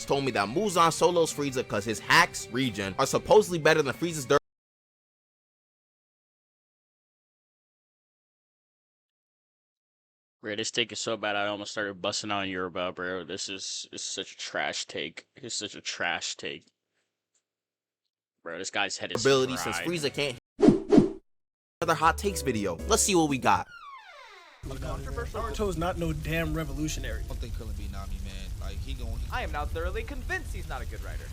told me that Muzan solos Frieza because his hacks, regen, are supposedly better than Frieza's dirt. Bro, this take is so bad I almost started busting out in Yoruba, bro. This is such a trash take. It's such a trash take. Bro, this guy's head is Ability since fried. Frieza can't. Another hot takes video. Let's see what we got. Naruto's not no damn revolutionary. I don't think Krillin beat Nami, man. Like, I am now thoroughly convinced he's not a good writer.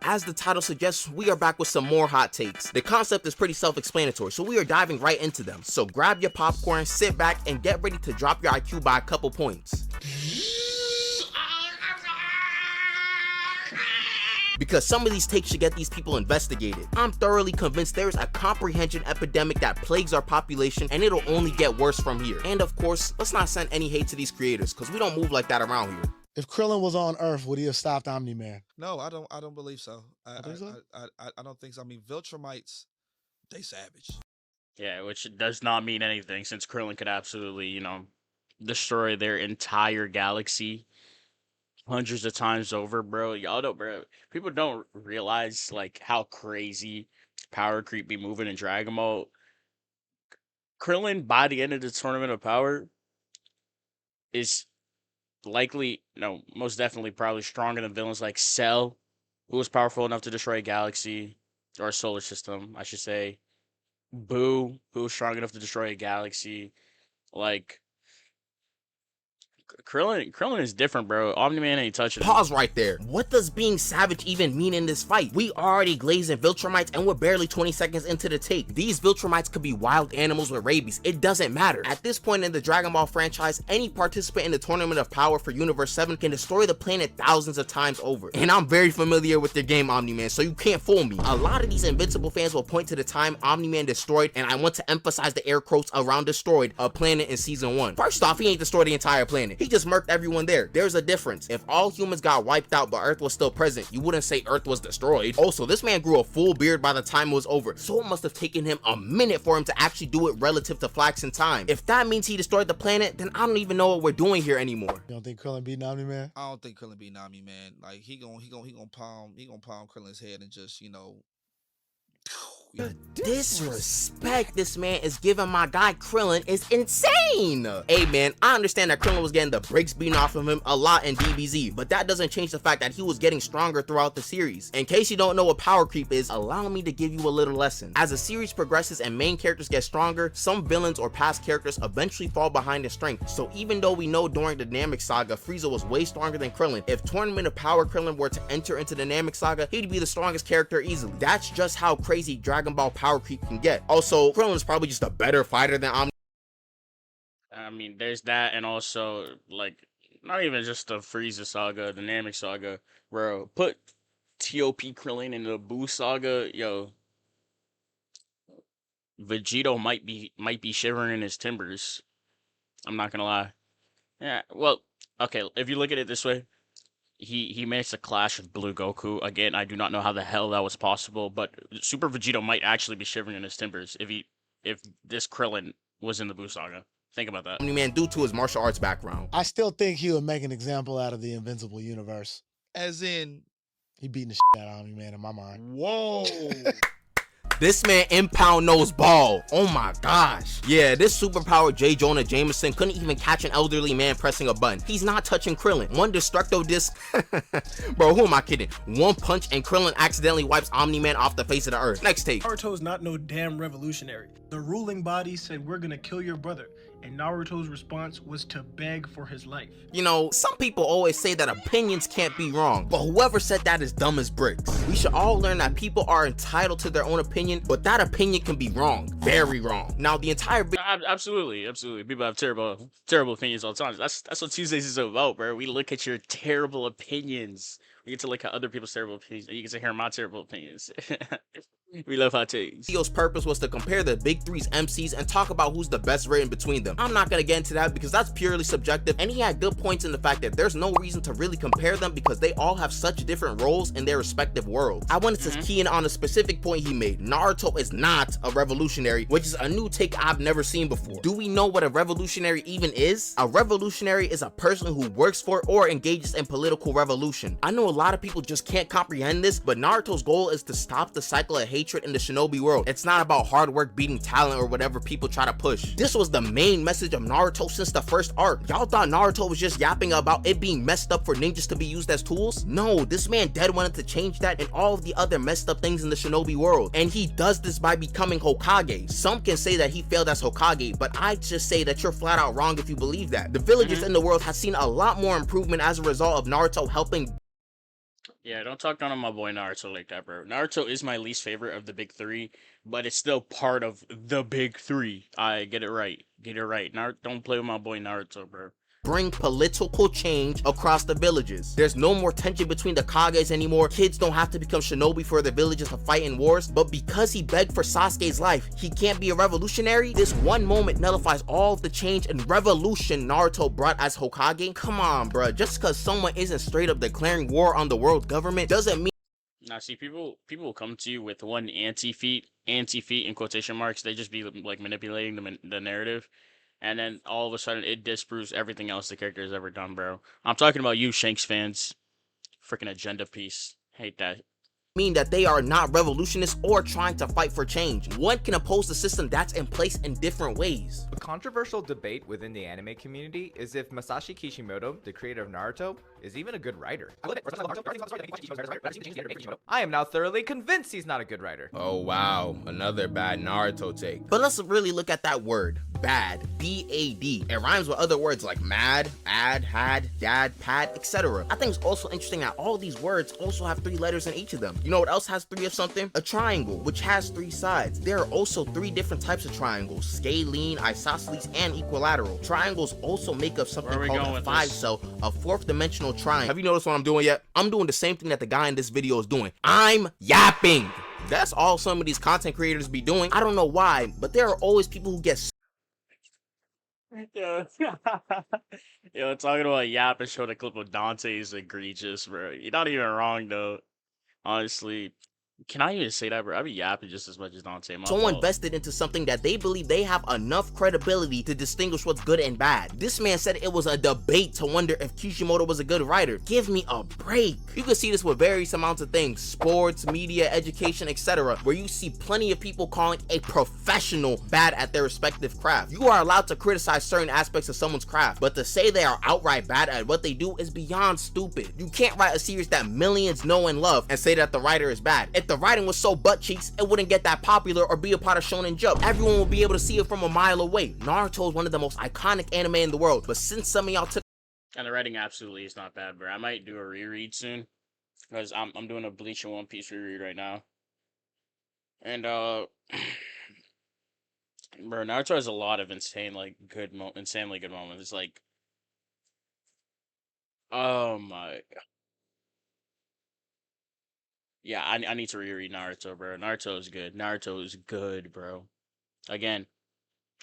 As the title suggests, we are back with some more hot takes. The concept is pretty self-explanatory, so we are diving right into them. So grab your popcorn, sit back, and get ready to drop your IQ by a couple points. Because some of these takes should get these people investigated. I'm thoroughly convinced there is a comprehension epidemic that plagues our population, and it'll only get worse from here. And of course, let's not send any hate to these creators, because we don't move like that around here. If Krillin was on Earth, would he have stopped Omni-Man? No, I don't believe so. I think so? I don't think so. I mean, Viltrumites, they savage. Yeah, which does not mean anything since Krillin could absolutely, you know, destroy their entire galaxy hundreds of times over, bro. Y'all don't, bro. People don't realize like how crazy power creep be moving in Dragon Ball. Krillin by the end of the Tournament of Power is likely, no, most definitely probably stronger than villains like Cell, who was powerful enough to destroy a galaxy, or a solar system, I should say. Boo, who was strong enough to destroy a galaxy. Like, Krillin is different, bro. Omni-Man ain't touching him. Pause right there. What does being savage even mean in this fight? We already glazing Viltrumites and we're barely 20 seconds into the take. These Viltrumites could be wild animals with rabies. It doesn't matter. At this point in the Dragon Ball franchise, any participant in the Tournament of Power for Universe 7 can destroy the planet thousands of times over. And I'm very familiar with the game Omni-Man, so you can't fool me. A lot of these Invincible fans will point to the time Omni-Man destroyed, and I want to emphasize the air quotes around destroyed, a planet in Season 1. First off, he ain't destroyed the entire planet. He just murked everyone there. There's a difference. If all humans got wiped out but Earth was still present, you wouldn't say Earth was destroyed. Also, this man grew a full beard by the time it was over, so it must have taken him a minute for him to actually do it relative to flaxing time. If that means he destroyed the planet, then I don't even know what we're doing here anymore. You don't think Krillin beat Omni-Man? I don't think Krillin beat Nami, man. Like, he gonna palm Krillin's head and just, you know. The disrespect this man is giving my guy Krillin is insane. Hey man, I understand that Krillin was getting the brakes beaten off of him a lot in DBZ, but that doesn't change the fact that he was getting stronger throughout the series. In case you don't know what power creep is, allow me to give you a little lesson. As the series progresses and main characters get stronger, some villains or past characters eventually fall behind in strength. So even though we know during the Namek Saga, Frieza was way stronger than Krillin, if Tournament of Power Krillin were to enter into the Namek Saga, he'd be the strongest character easily. That's just how crazy Dragon Ball power creep can get. Also, Krillin is probably just a better fighter than Omni. I mean, there's that, and also, like, not even just the Frieza saga, the Namek saga, bro. Put TOP Krillin in the Buu saga, yo. Vegito might be shivering in his timbers. I'm not gonna lie. Yeah, well, okay, if you look at it this way, he makes a clash with Blue Goku. Again, I do not know how the hell that was possible, but Super Vegito might actually be shivering in his timbers if this Krillin was in the Buu saga. Think about that. Man due to his martial arts background. I still think he would make an example out of the Invincible universe. As in, He beating the shit out of Omni-Man in my mind. whoa. This man impound knows ball. Oh my gosh. Yeah, this superpowered J. Jonah Jameson couldn't even catch an elderly man pressing a button. He's not touching Krillin. One Destructo Disc. Bro, who am I kidding? One punch and Krillin accidentally wipes Omni-Man off the face of the earth. Next take. Naruto's not no damn revolutionary. The ruling body said we're gonna kill your brother, and Naruto's response was to beg for his life. You know, some people always say that opinions can't be wrong, but whoever said that is dumb as bricks. We should all learn that people are entitled to their own opinion, but that opinion can be wrong. Very wrong. Now, the entire Absolutely. People have terrible opinions all the time. That's what Tuesdays is about, bro. We look at your terrible opinions. You get to look at other people's terrible opinions, and you get to hear my terrible opinions. We love hot takes. video's purpose was to compare the big three's MCs and talk about who's the best written between them. I'm not gonna get into that because that's purely subjective, and he had good points in the fact that there's no reason to really compare them because they all have such different roles in their respective worlds. I wanted to key in on a specific point he made. Naruto is not a revolutionary, which is a new take I've never seen before. Do we know what a revolutionary even is? A revolutionary is a person who works for or engages in political revolution. I know a lot of people just can't comprehend this, but Naruto's goal is to stop the cycle of hatred in the shinobi world. It's not about hard work beating talent or whatever people try to push. This was the main message of Naruto since the first arc. Y'all thought Naruto was just yapping about it being messed up for ninjas to be used as tools? No, this man dead wanted to change that and all of the other messed up things in the shinobi world. And he does this by becoming Hokage. Some can say that he failed as Hokage, but I just say that you're flat out wrong if you believe that. The villages in the world have seen a lot more improvement as a result of Naruto helping. Yeah, don't talk down on my boy Naruto like that, bro. Naruto is my least favorite of the big three, but it's still part of the big three. I get it right. Get it right. Don't play with my boy Naruto, bro. Bring political change across the villages. There's no more tension between the Kages anymore. Kids don't have to become shinobi for their villages to fight in wars. But because he begged for Sasuke's life, he can't be a revolutionary. This one moment nullifies all of the change and revolution Naruto brought as Hokage. Come on, bruh. Just because someone isn't straight up declaring war on the world government doesn't mean. Now, see, people will come to you with one anti-feat in quotation marks. They just be like manipulating the narrative. And then all of a sudden, it disproves everything else the character has ever done, bro. I'm talking about you, Shanks fans. Freaking agenda piece. Hate that. Mean that they are not revolutionists or trying to fight for change. One can oppose the system that's in place in different ways. A controversial debate within the anime community is if Masashi Kishimoto, the creator of Naruto, is even a good writer. I am now thoroughly convinced he's not a good writer. Oh wow, another bad Naruto take. But let's really look at that word, bad, B-A-D. It rhymes with other words like mad, ad, had, dad, pad, etc. I think it's also interesting that all these words also have 3 letters in each of them. You know what else has 3 of something? A triangle, which has 3 sides. There are also 3 different types of triangles: scalene, isosceles, and equilateral. Triangles also make up something called a 5-cell, a 4th dimensional triangle. Have you noticed what I'm doing yet? I'm doing the same thing that the guy in this video is doing. I'm yapping. That's all some of these content creators be doing. I don't know why, but there are always people who get Yo, yo, talking about Yap and showing a clip of Dante is egregious, bro. You're not even wrong, though. Honestly, can I even say that, bro? I be yapping just as much as Dante. My someone fault. vested into something that they believe they have enough credibility to distinguish what's good and bad. This man said it was a debate to wonder if Kishimoto was a good writer. Give me a break. You can see this with various amounts of things: sports, media, education, etc., where you see plenty of people calling a professional bad at their respective craft. You are allowed to criticize certain aspects of someone's craft, but to say they are outright bad at what they do is beyond stupid. You can't write a series that millions know and love and say that the writer is bad. If the writing was so butt cheeks, it wouldn't get that popular or be a part of Shonen Jump. Everyone will be able to see it from a mile away. Naruto is one of the most iconic anime in the world, but since some of y'all took And the writing absolutely is not bad, bro. I might do a reread soon, because I'm doing a Bleach and One Piece reread right now. And bro, Naruto has a lot of insanely good moments. It's like, oh my. Yeah, I need to reread Naruto, bro. Naruto is good. Naruto is good, bro. Again,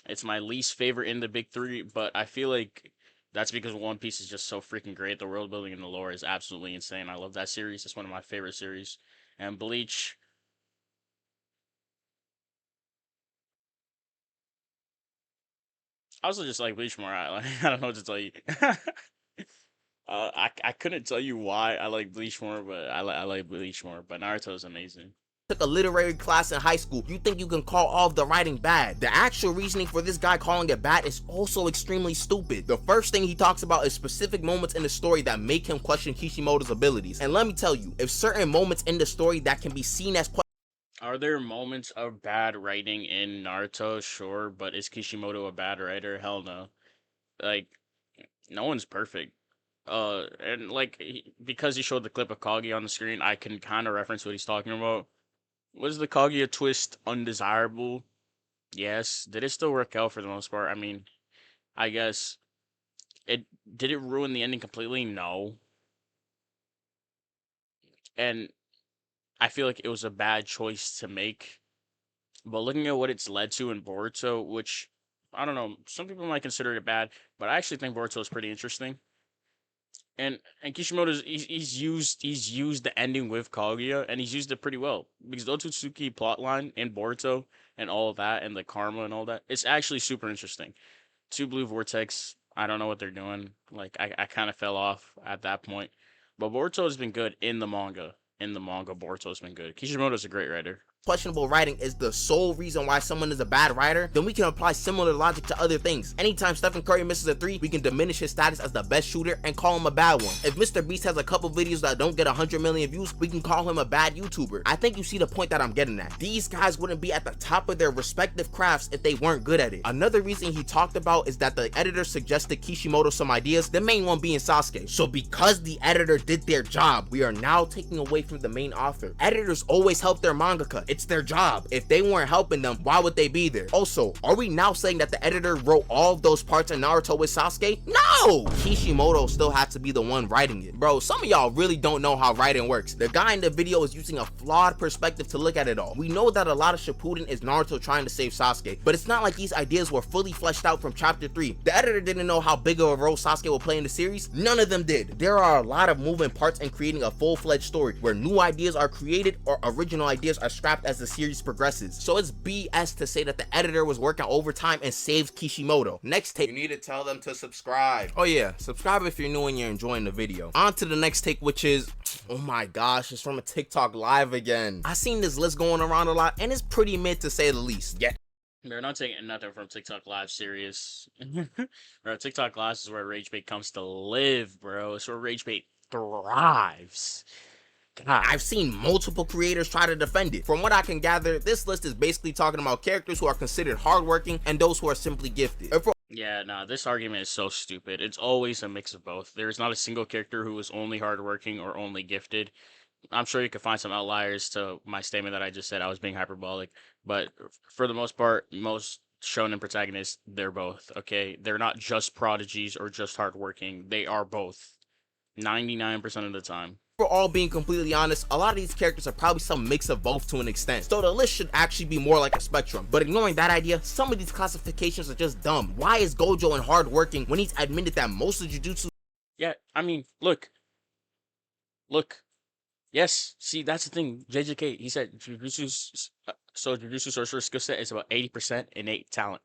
it's my least favorite in the big three, but I feel like that's because One Piece is just so freaking great. The world building and the lore is absolutely insane. I love that series. It's one of my favorite series. And Bleach, I also just like Bleach more. I don't know what to tell you. I couldn't tell you why I like Bleach more, but I like Bleach more. But Naruto is amazing. a literary class in high school, you think you can call all of the writing bad. The actual reasoning for this guy calling it bad is also extremely stupid. The first thing he talks about is specific moments in the story that make him question Kishimoto's abilities. And let me tell you, if certain moments in the story that can be seen as Are there moments of bad writing in Naruto? Sure, but is Kishimoto a bad writer? Hell no. Like, no one's perfect. And like, because he showed the clip of Kage on the screen, I can kind of reference what he's talking about. Was the Kaguya twist undesirable? Yes. Did it still work out for the most part? I mean, I guess did it ruin the ending completely? No. and I feel like it was a bad choice to make. But looking at what it's led to in Boruto, which I don't know, some people might consider it bad, but I actually think Boruto is pretty interesting. And Kishimoto's he's used the ending with Kaguya, and he's used it pretty well because the Otsutsuki plotline in Boruto and all of that and the karma and all that, it's actually super interesting. Two Blue Vortex, I don't know what they're doing. Like I kind of fell off at that point, but Boruto has been good in the manga. In the manga, Boruto's been good. Kishimoto's a great writer. Questionable writing is the sole reason why someone is a bad writer, then we can apply similar logic to other things. Anytime Stephen Curry misses a 3, we can diminish his status as the best shooter and call him a bad one. If Mr. Beast has a couple videos that don't get 100 million views, we can call him a bad YouTuber. I think you see the point that I'm getting at. These guys wouldn't be at the top of their respective crafts if they weren't good at it. Another reason he talked about is that the editor suggested Kishimoto some ideas, the main one being Sasuke. So because the editor did their job, we are now taking away from the main author. Editors always help their mangaka. It's their job. If they weren't helping them, why would they be there? Also, are we now saying that the editor wrote all of those parts in Naruto with Sasuke? No! Kishimoto still had to be the one writing it. Bro, some of y'all really don't know how writing works. The guy in the video is using a flawed perspective to look at it all. We know that a lot of Shippuden is Naruto trying to save Sasuke, but it's not like these ideas were fully fleshed out from chapter 3. The editor didn't know how big of a role Sasuke will play in the series. None of them did. There are a lot of moving parts in creating a full-fledged story where new ideas are created or original ideas are scrapped as the series progresses. So it's BS to say that the editor was working overtime and saved Kishimoto. Next take, you need to tell them to subscribe. Oh yeah, subscribe if you're new and you're enjoying the video. On to the next take, which is, oh my gosh, it's from a TikTok live again. I seen this list going around a lot and it's pretty mid to say the least. Yeah. They're not taking nothing from TikTok Live serious. Bro, TikTok Live is where Ragebait comes to live, bro. It's where Ragebait thrives. God. I've seen multiple creators try to defend it. From what I can gather, this list is basically talking about characters who are considered hardworking and those who are simply gifted. Yeah, nah, this argument is so stupid. It's always a mix of both. There's not a single character who is only hardworking or only gifted. I'm sure you could find some outliers to my statement that I just said. I was being hyperbolic, but for the most part, most shonen protagonists, they're both, okay? They're not just prodigies or just hardworking. They are both 99% of the time. For all being completely honest, a lot of these characters are probably some mix of both to an extent, so the list should actually be more like a spectrum. But ignoring that idea, some of these classifications are just dumb. Why is Gojo and hardworking when he's admitted that most of Jujutsu? Yeah, I mean, look. Yes, see, that's the thing. JJK, he said Jujutsu Sorcerer skill set is about 80% innate talent,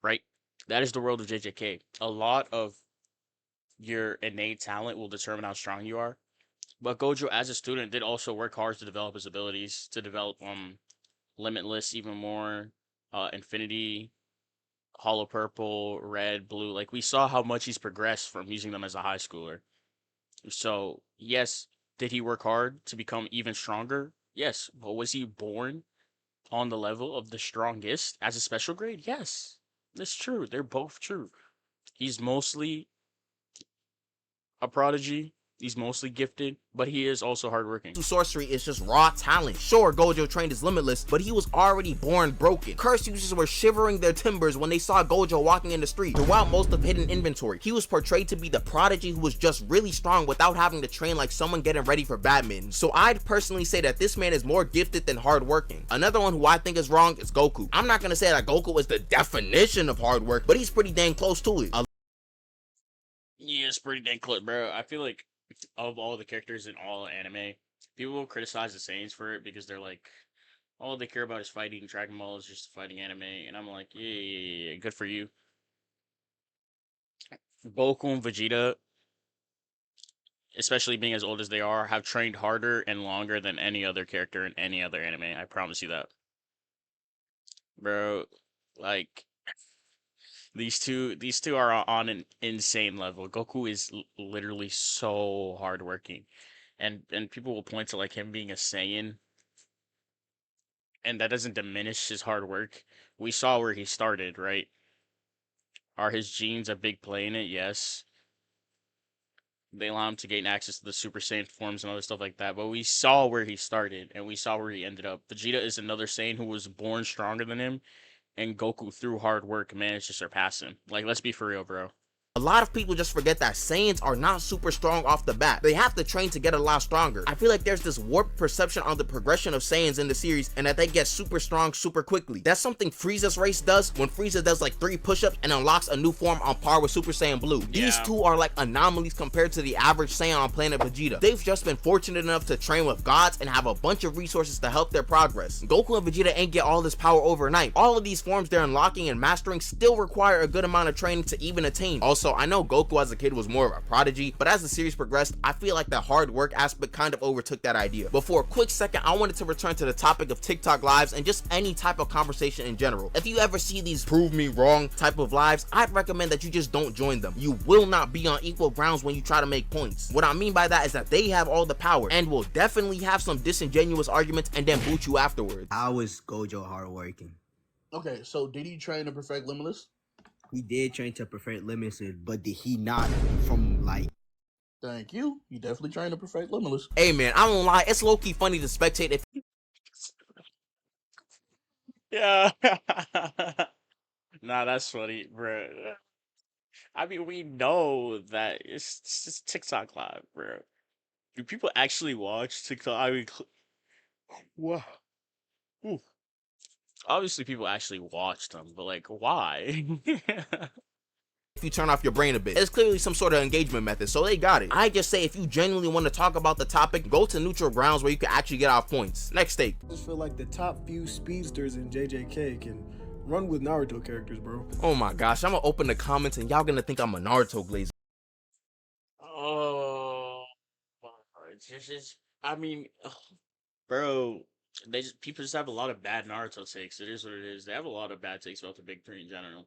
right? That is the world of JJK. A lot of your innate talent will determine how strong you are. But Gojo, as a student, did also work hard to develop his abilities, to develop Limitless even more, Infinity, Hollow Purple, Red, Blue. Like, we saw how much he's progressed from using them as a high schooler. So, yes, did he work hard to become even stronger? Yes. But was he born on the level of the strongest as a special grade? Yes. That's true. They're both true. He's mostly a prodigy. He's mostly gifted, but he is also hardworking. Sorcery is just raw talent. Sure, Gojo trained his Limitless, but he was already born broken. Curse users were shivering their timbers when they saw Gojo walking in the street. Throughout most of Hidden Inventory, he was portrayed to be the prodigy who was just really strong without having to train like someone getting ready for badminton. So I'd personally say that this man is more gifted than hardworking. Another one who I think is wrong is Goku. I'm not gonna say that Goku is the definition of hard work, but he's pretty dang close to it. Yeah, it's pretty dang close, bro. I feel like of all the characters in all anime, people will criticize the Saiyans for it because they're like, all they care about is fighting. Dragon Ball is just a fighting anime, and I'm like, yeah, good for you. Goku and Vegeta, especially being as old as they are, have trained harder and longer than any other character in any other anime. I promise you that, bro. Like, these two are on an insane level. Goku is literally so hardworking, and people will point to like him being a Saiyan, and that doesn't diminish his hard work. We saw where he started, right? Are his genes a big play in it? Yes. They allow him to gain access to the Super Saiyan forms and other stuff like that. But we saw where he started, and we saw where he ended up. Vegeta is another Saiyan who was born stronger than him, and Goku, through hard work, managed to surpass him. Like, let's be for real, bro. A lot of people just forget that Saiyans are not super strong off the bat. They have to train to get a lot stronger. I feel like there's this warped perception on the progression of Saiyans in the series and that they get super strong super quickly. That's something Frieza's race does when Frieza does like 3 push-ups and unlocks a new form on par with Super Saiyan Blue. These two are like anomalies compared to the average Saiyan on planet Vegeta. They've just been fortunate enough to train with gods and have a bunch of resources to help their progress. Goku and Vegeta ain't get all this power overnight. All of these forms they're unlocking and mastering still require a good amount of training to even attain. Also, I know Goku as a kid was more of a prodigy, but as the series progressed, I feel like the hard work aspect kind of overtook that idea. But for a quick second, I wanted to return to the topic of TikTok lives and just any type of conversation in general. If you ever see these prove me wrong type of lives, I'd recommend that you just don't join them. You will not be on equal grounds when you try to make points. What I mean by that is that they have all the power and will definitely have some disingenuous arguments and then boot you afterwards. How is Gojo hardworking? Okay, so did he train to perfect Limitless? He did train to perfect Limitless, but did he not from like... Thank you. He definitely trained to perfect Limitless. Hey man, I don't lie, it's low-key funny to spectate if Yeah. Nah, that's funny, bro. I mean, we know that it's just TikTok live, bro. Do people actually watch TikTok? I mean, wow. Ooh. Obviously, people actually watch them, but like, why? you turn off your brain a bit. It's clearly some sort of engagement method, so they got it. I just say if you genuinely want to talk about the topic, go to neutral grounds where you can actually get off points. Next take. I just feel like the top few speedsters in JJK can run with Naruto characters, bro. Oh my gosh, I'm gonna open the comments and y'all gonna think I'm a Naruto glazer. Oh, I mean, bro, people just have a lot of bad Naruto takes. It is what it is. They have a lot of bad takes about the big three in general.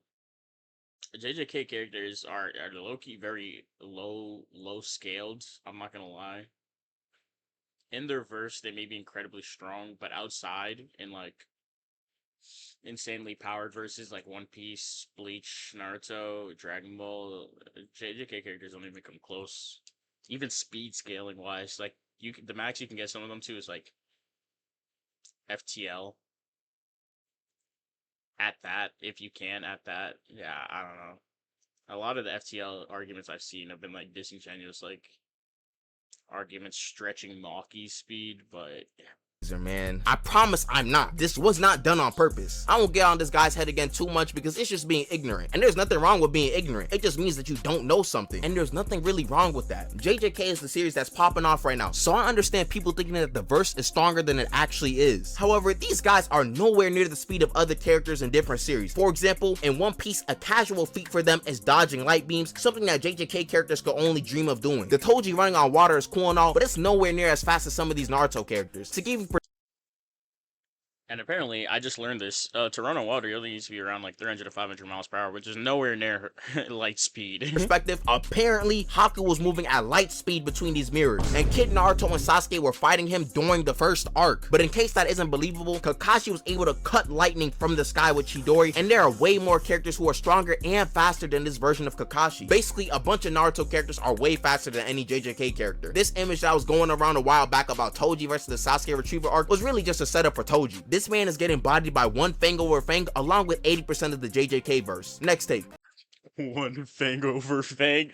JJK characters are low-key very low scaled. I'm not gonna lie. In their verse, they may be incredibly strong, but outside in like insanely powered verses like One Piece, Bleach, Naruto, Dragon Ball, JJK characters don't even come close. Even speed scaling wise, like the max you can get some of them to is like FTL. At that, if you can, at that, yeah, I don't know. A lot of the FTL arguments I've seen have been like disingenuous, like arguments stretching Maki's speed, but man, I promise I'm not. This was not done on purpose. I won't get on this guy's head again too much because it's just being ignorant. And there's nothing wrong with being ignorant. It just means that you don't know something. And there's nothing really wrong with that. JJK is the series that's popping off right now. So I understand people thinking that the verse is stronger than it actually is. However, these guys are nowhere near the speed of other characters in different series. For example, in One Piece, a casual feat for them is dodging light beams, something that JJK characters could only dream of doing. The Toji running on water is cool and all, but it's nowhere near as fast as some of these Naruto characters. To give you and apparently, I just learned this. To run on water, you only need to be around like 300 to 500 miles per hour, which is nowhere near light speed. Perspective, apparently Haku was moving at light speed between these mirrors, and Kid Naruto and Sasuke were fighting him during the first arc. But in case that isn't believable, Kakashi was able to cut lightning from the sky with Chidori, and there are way more characters who are stronger and faster than this version of Kakashi. Basically, a bunch of Naruto characters are way faster than any JJK character. This image that was going around a while back about Toji versus the Sasuke Retriever arc was really just a setup for Toji. This man is getting bodied by one Fang over Fang along with 80% of the JJK verse. Next take. One Fang over Fang.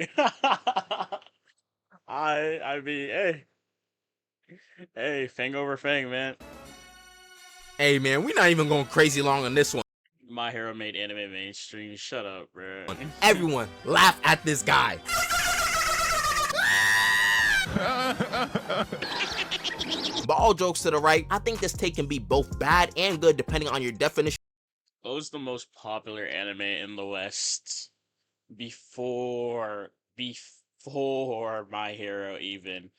I mean, hey, Fang over Fang, man. Hey man, we're not even going crazy long on this one. My Hero made anime mainstream. Shut up, bro. Everyone, laugh at this guy. But all jokes to the right, I think this take can be both bad and good depending on your definition. What was the most popular anime in the West before My Hero even?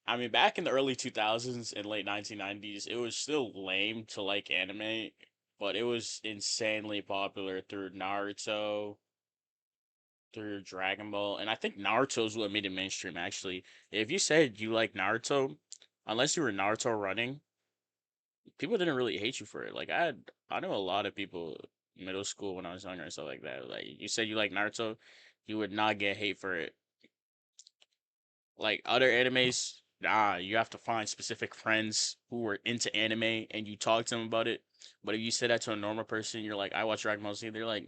I mean, back in the early 2000s and late 1990s, it was still lame to like anime, but it was insanely popular through Naruto, through Dragon Ball, and I think Naruto's what made it mainstream, actually. If you said you like Naruto, unless you were Naruto running, people didn't really hate you for it. Like, I know a lot of people in middle school when I was younger and stuff like that. Like, you said you like Naruto, you would not get hate for it. Like, other animes, nah, you have to find specific friends who were into anime and you talk to them about it. But if you say that to a normal person, you're like, I watch Dragon Ball Z, they're like,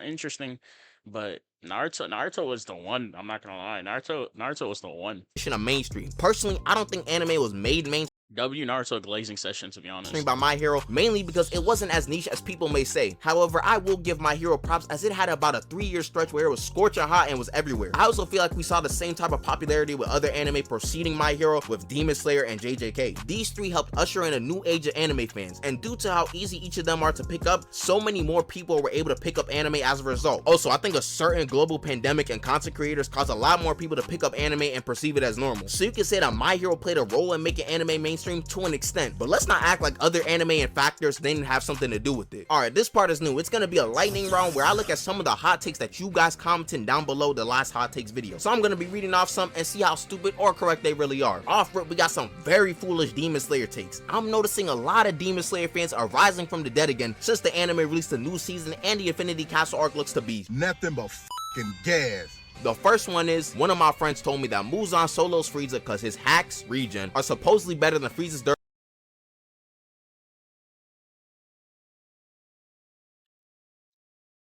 interesting. But Naruto was the one. I'm not gonna lie. Naruto was the one. Of mainstream. Personally, I don't think anime was made mainstream Naruto glazing session, to be honest. by My Hero, mainly because it wasn't as niche as people may say. However, I will give My Hero props as it had about a 3-year stretch where it was scorching hot and was everywhere. I also feel like we saw the same type of popularity with other anime preceding My Hero with Demon Slayer and JJK. These three helped usher in a new age of anime fans, and due to how easy each of them are to pick up, so many more people were able to pick up anime as a result. Also, I think a certain global pandemic and content creators caused a lot more people to pick up anime and perceive it as normal. So you can say that My Hero played a role in making anime mainstream to an extent, but let's not act like other anime and factors didn't have something to do with it. Alright, this part is new. It's gonna be a lightning round where I look at some of the hot takes that you guys commented down below the last hot takes video. So I'm gonna be reading off some and see how stupid or correct they really are. Off rip, we got some very foolish Demon Slayer takes. I'm noticing a lot of Demon Slayer fans are rising from the dead again since the anime released a new season and the Infinity Castle arc looks to be nothing but fucking gas. The first one is, one of my friends told me that Muzan solos Frieza because his hacks, regen, are supposedly better than Frieza's dirt.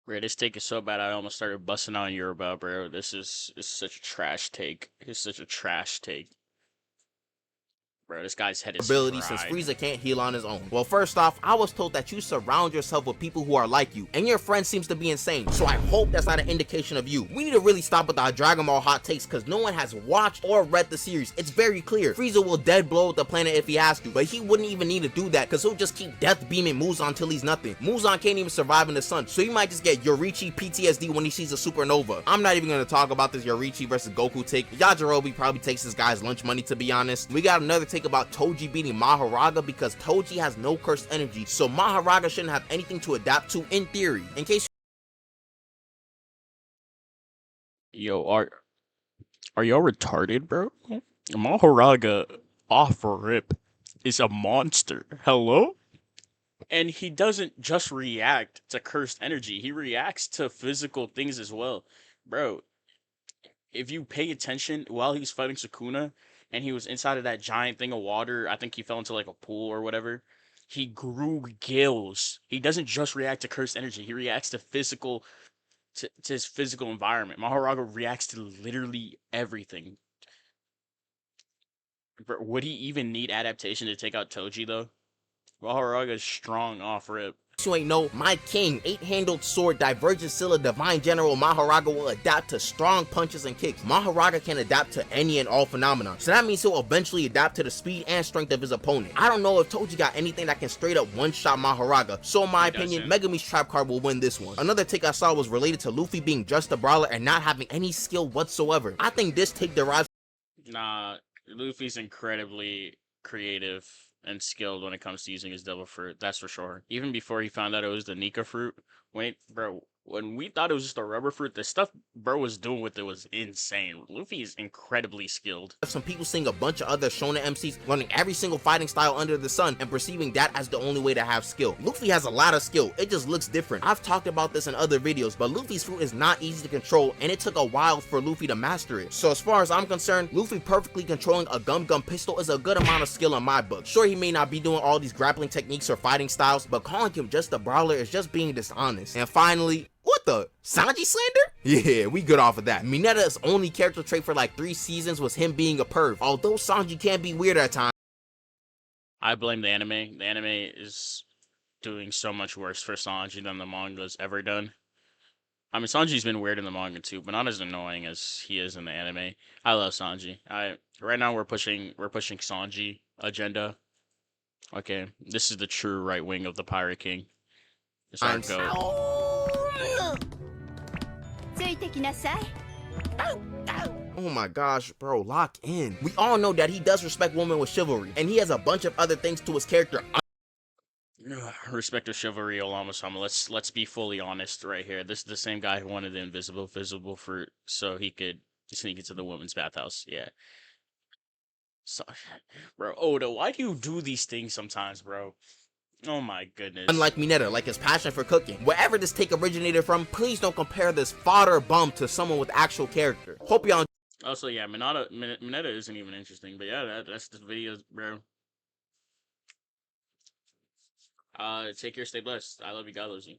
Bro, this take is so bad I almost started busting out Yoruba, bro. This is such a trash take. It's such a trash take. Bro, this guy's head is ability fried. since Frieza can't heal on his own. Well, first off, I was told that you surround yourself with people who are like you, and your friend seems to be insane, so I hope that's not an indication of you. We need to really stop with our Dragon Ball hot takes because no one has watched or read the series. It's very clear. Frieza will dead blow up the planet if he has to, but he wouldn't even need to do that because he'll just keep death beaming Muzan till he's nothing. Muzan can't even survive in the sun, so he might just get Yorichi PTSD when he sees a supernova. I'm not even going to talk about this Yorichi versus Goku take. Yajirobe probably takes this guy's lunch money, to be honest. We got another take about Toji beating Mahoraga because Toji has no cursed energy, so Mahoraga shouldn't have anything to adapt to in theory. In case Yo, are y'all retarded, bro? Mahoraga off rip is a monster. Hello? And he doesn't just react to cursed energy. He reacts to physical things as well. Bro, if you pay attention while he's fighting Sukuna and he was inside of that giant thing of water, I think he fell into like a pool or whatever, he grew gills. He doesn't just react to cursed energy. He reacts to physical, to his physical environment. Mahoraga reacts to literally everything. Bro, would he even need adaptation to take out Toji though? Mahoraga is strong off rip. you ain't know, my king, 8-handled sword, Divergent Scylla, Divine General Mahoraga will adapt to strong punches and kicks. Mahoraga can adapt to any and all phenomena, so that means he'll eventually adapt to the speed and strength of his opponent. I don't know if Toji got anything that can straight up one-shot Mahoraga, so in my opinion, Megumi's Trap Card will win this one. Another take I saw was related to Luffy being just a brawler and not having any skill whatsoever. I think this take derives. Nah, Luffy's incredibly creative and skilled when it comes to using his devil fruit, that's for sure. Even before he found out it was the Nika fruit, when we thought it was just a rubber fruit, the stuff bro was doing with it was insane. Luffy is incredibly skilled. Some people seeing a bunch of other shonen MCs learning every single fighting style under the sun and perceiving that as the only way to have skill. Luffy has a lot of skill, it just looks different. I've talked about this in other videos, but Luffy's fruit is not easy to control and it took a while for Luffy to master it. So as far as I'm concerned, Luffy perfectly controlling a Gum Gum pistol is a good amount of skill in my book. Sure, he may not be doing all these grappling techniques or fighting styles, but calling him just a brawler is just being dishonest. And finally, what the? Sanji slander? Yeah, we good off of that. Mineta's only character trait for like 3 seasons was him being a perv, although Sanji can be weird at times. I blame the anime. The anime is doing so much worse for Sanji than the manga's ever done. I mean, Sanji's been weird in the manga too, but not as annoying as he is in the anime. I love Sanji. Right now we're pushing Sanji agenda. Okay, this is the true right wing of the Pirate King. It's our goat. Oh my gosh, bro, lock in. We all know that he does respect women with chivalry, and he has a bunch of other things to his character. Respect to chivalry, Olama-sama. Let's be fully honest right here. This is the same guy who wanted the invisible fruit so he could sneak into the women's bathhouse. Yeah. So, bro, Oda, why do you do these things sometimes, bro? Oh my goodness. Unlike Mineta, like his passion for cooking. Wherever this take originated from, please don't compare this fodder bum to someone with actual character. Hope y'all. Also, yeah, Mineta isn't even interesting, but yeah, that's the video, bro. Take care, stay blessed. I love you, God loves you.